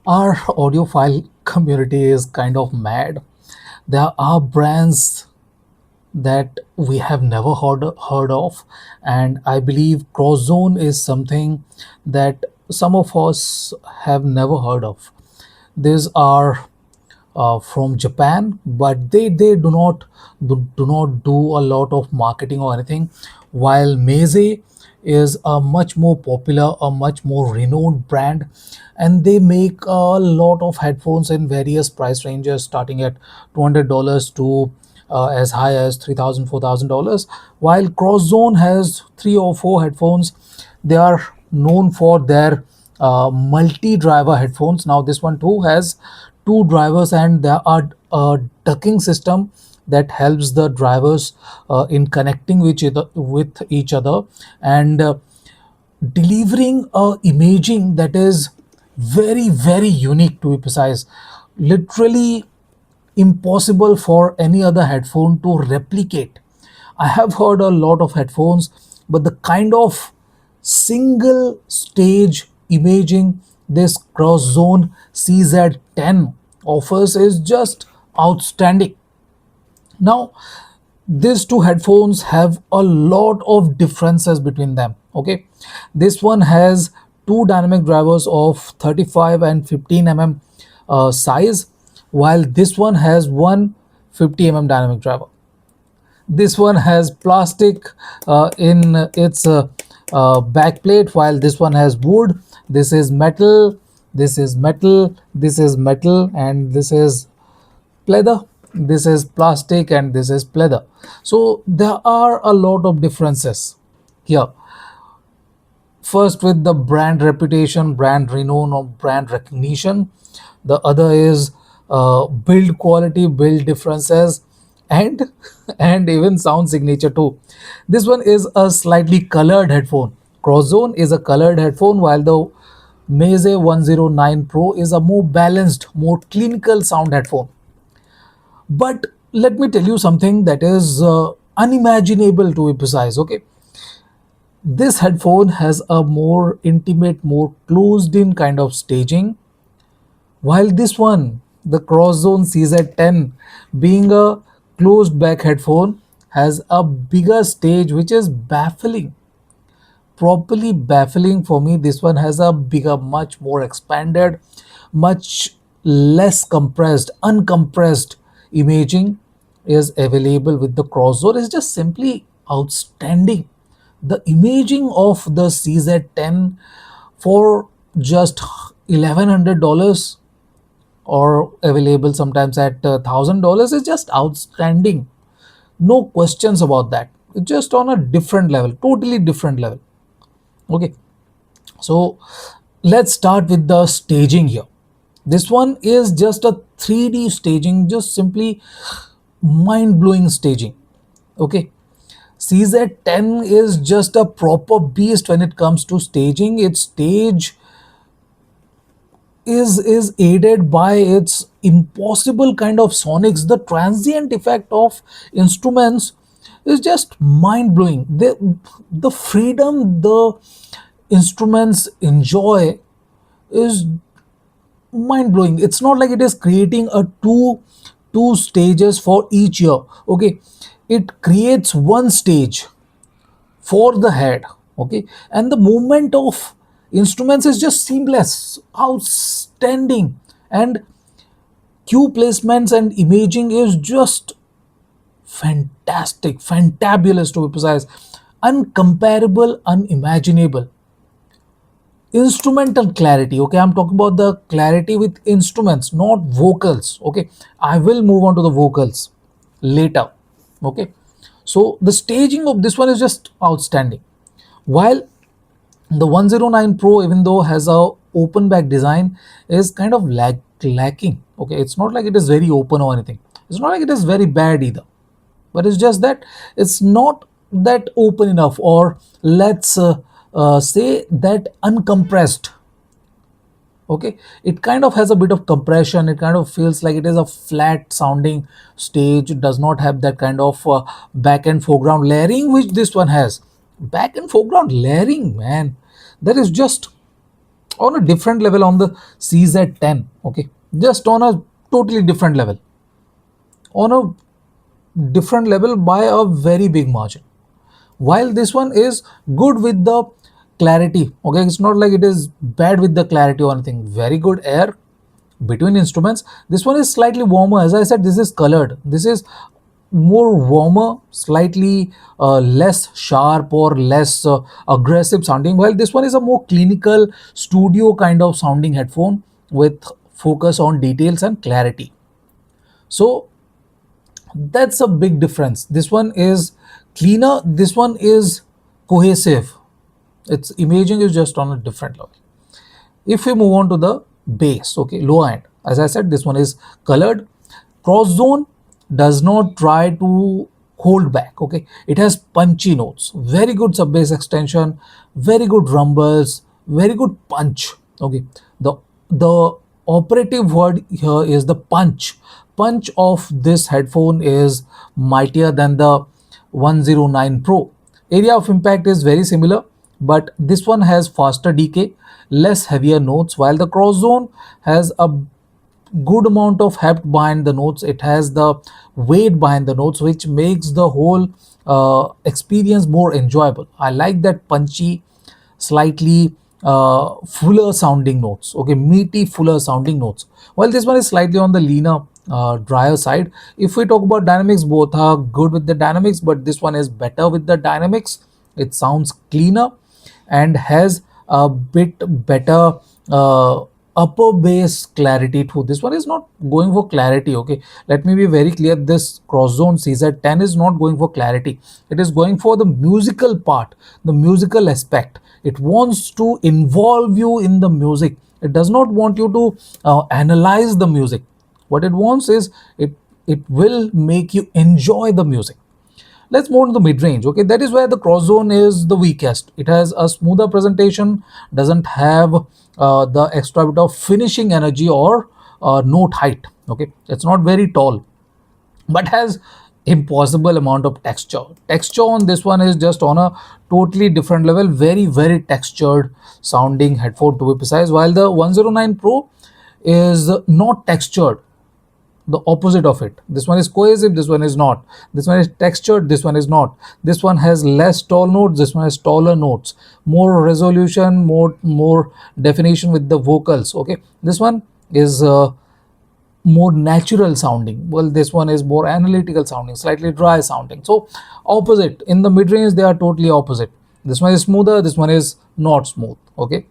Our audiophile community is kind of mad. There are brands that we have never heard of, and I believe CrossZone is something that some of us have never heard of. These are from Japan, but they do not do a lot of marketing or anything. While Meze is a much more popular, a much more renowned brand, and they make a lot of headphones in various price ranges, starting at $200 to as high as $3,000, $4,000. While CrossZone has three or four headphones, they are known for their multi-driver headphones. Now this one too has two drivers, and there are a ducking system that helps the drivers in connecting with each other, and delivering a imaging that is very unique, to be precise, literally impossible for any other headphone to replicate. I have heard a lot of headphones, but the kind of single stage imaging this CrossZone CZ-10 offers is just outstanding. Now, these two headphones have a lot of differences between them. Okay, this one has two dynamic drivers of 35 and 15 size, while this one has one 50 dynamic driver. This one has plastic in its back plate, while this one has wood. This is metal, this is metal, this is metal, and this is pleather. This is plastic and this is pleather. So there are a lot of differences here. First, with the brand reputation, brand renown, or brand recognition. The other is build quality, build differences, and and even sound signature too. This one is a slightly colored headphone. CrossZone is a colored headphone, while the Meze 109 Pro is a more balanced, more clinical sound headphone. But let me tell you something that is unimaginable, to be precise. Okay, this headphone has a more intimate, more closed in kind of staging, while this one, the CrossZone CZ-10, being a closed back headphone, has a bigger stage, which is baffling, properly baffling for me. This one has a bigger, much more expanded, much less compressed, uncompressed imaging is available with the CrossZone. Is just simply outstanding. The imaging of the CZ-10 for just $1,100, or available sometimes at $1,000, is just outstanding. No questions about that. It's just on a different level, totally different level. Okay, so let's start with the staging here. This one is just a 3D staging, just simply mind blowing staging. Okay, CZ-10 is just a proper beast when it comes to staging. Its stage is aided by its impossible kind of sonics. The transient effect of instruments is just mind blowing. The freedom the instruments enjoy is mind blowing. It's not like it is creating a two stages for each ear. Okay, it creates one stage for the head. Okay, and the movement of instruments is just seamless, outstanding, and cue placements and imaging is just fantastic, fantabulous, to be precise, uncomparable, unimaginable. Instrumental clarity. Okay, I'm talking about the clarity with instruments, not vocals. Okay, I will move on to the vocals later. Okay, so the staging of this one is just outstanding. While the 109 Pro, even though has a open back design, is kind of lacking. Okay, it's not like it is very open or anything. It's not like it is very bad either, but it's just that it's not that open enough, or let's say that uncompressed. Okay, it kind of has a bit of compression. It kind of feels like it is a flat sounding stage. It does not have that kind of back and foreground layering which this one has. Back and foreground layering, man, that is just on a different level on the CZ10. Okay, just on a totally different level, on a different level by a very big margin. While this one is good with the clarity, okay, it's not like it is bad with the clarity or anything. Very good air between instruments. This one is slightly warmer. As I said, this is colored. This is more warmer, slightly less sharp or less aggressive sounding, while this one is a more clinical studio kind of sounding headphone with focus on details and clarity. So that's a big difference. This one is cleaner, this one is cohesive. Its imaging is just on a different level. If we move on to the bass, okay, lower end, as I said, this one is colored. Cross zone does not try to hold back, okay. It has punchy notes, very good sub bass extension, very good rumbles, very good punch, okay. The operative word here is the punch of this headphone is mightier than the 109 Pro. Area of impact is very similar, but this one has faster decay, less heavier notes, while the cross zone has a good amount of heft behind the notes. It has the weight behind the notes, which makes the whole experience more enjoyable. I like that punchy, slightly fuller sounding notes, okay, meaty, fuller sounding notes, while this one is slightly on the leaner, drier side. If we talk about dynamics, both are good with the dynamics, but this one is better with the dynamics. It sounds cleaner and has a bit better upper bass clarity too. This one is not going for clarity, okay. Let me be very clear, this CrossZone CZ-10 is not going for clarity. It is going for the musical part, the musical aspect. It wants to involve you in the music. It does not want you to analyze the music. What it wants is it will make you enjoy the music. Let's move on to the mid range. Okay, that is where the cross zone is the weakest. It has a smoother presentation, doesn't have the extra bit of finishing energy or note height. Okay, it's not very tall, but has impossible amount of texture. Texture on this one is just on a totally different level. Very textured sounding headphone, to be precise. While the 109 Pro is not textured, the opposite of it. This one is cohesive, this one is not. This one is textured, this one is not. This one has less tall notes, this one has taller notes, more resolution, more definition with the vocals. Okay, this one is more natural sounding, well this one is more analytical sounding, slightly dry sounding. So opposite. In the mid range they are totally opposite. This one is smoother, this one is not smooth. Okay,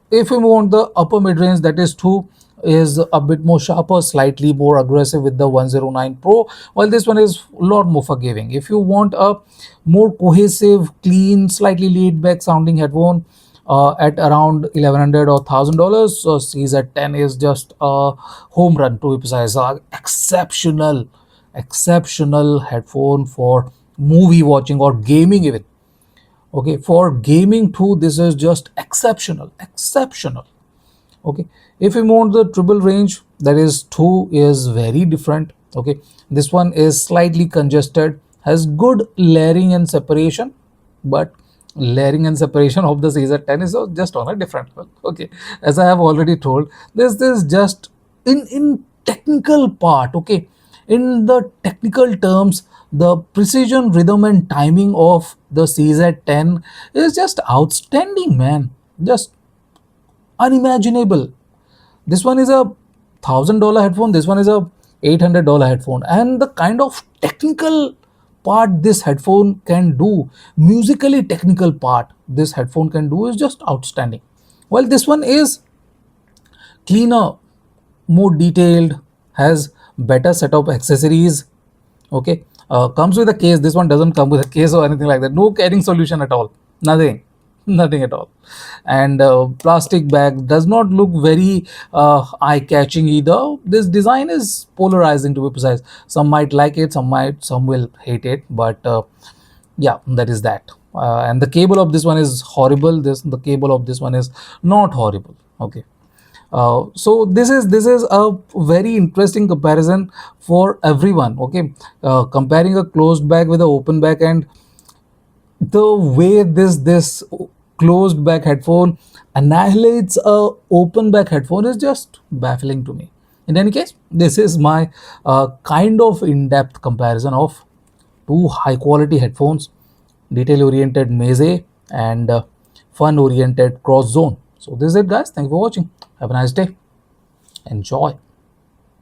if we move on to the upper mid range, that is 2, is a bit more sharper, slightly more aggressive with the 109 Pro, while this one is a lot more forgiving. If you want a more cohesive, clean, slightly laid back sounding headphone at around 1100 or $1000, so CZ10 is just a home run, to be precise. Exceptional headphone for movie watching or gaming even. Okay, for gaming too, this is just exceptional. Okay, if we move on to the triple range, that is 2, is very different. Okay, this one is slightly congested, has good layering and separation, but layering and separation of the CZ10 is just on a different level. Okay, as I have already told, this is just in technical part. Okay, in the technical terms, the precision, rhythm and timing of the CZ10 is just outstanding, man, just unimaginable. This one is a $1000 headphone, this one is a $800 headphone, and the kind of technical part this headphone can do, musically technical part this headphone can do, is just outstanding. While this one is cleaner, more detailed, has better set of accessories. Okay, comes with a case. This one doesn't come with a case or anything like that. No carrying solution at all, nothing. Nothing at all. And plastic bag does not look very eye catching either. This design is polarizing, to be precise. Some might like it, some will hate it, but yeah, that is that. And the cable of this one is horrible. The cable of this one is not horrible. Okay, so this is a very interesting comparison for everyone. Okay, comparing a closed bag with an open bag, and the way this closed back headphone annihilates a open back headphone is just baffling to me. In any case, this is my kind of in-depth comparison of two high quality headphones, detail oriented Meze and fun oriented CrossZone. So this is it guys, thank you for watching, have a nice day, enjoy.